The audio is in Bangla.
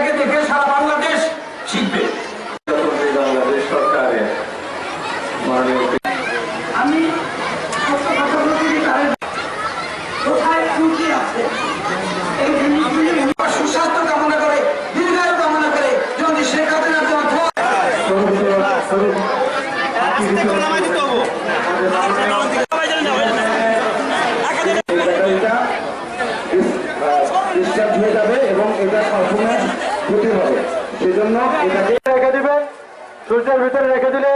এটাকে দেখে সারা বাংলাদেশ শিখবে। বাংলাদেশ সরকারের আমি কোথায় ত্রুটি আছে এই জিনিসগুলি সুস্বাস্থ্য কামনা করে, দীর্ঘায়ু কামনা করে যদি শেখ হাসিনার হয়ে যাবে এবং এটা পারফরমেন্স ক্ষতি হবে, সেজন্য এটাকে রেখে দিবেন। সূর্যের ভিতরে রেখে দিলে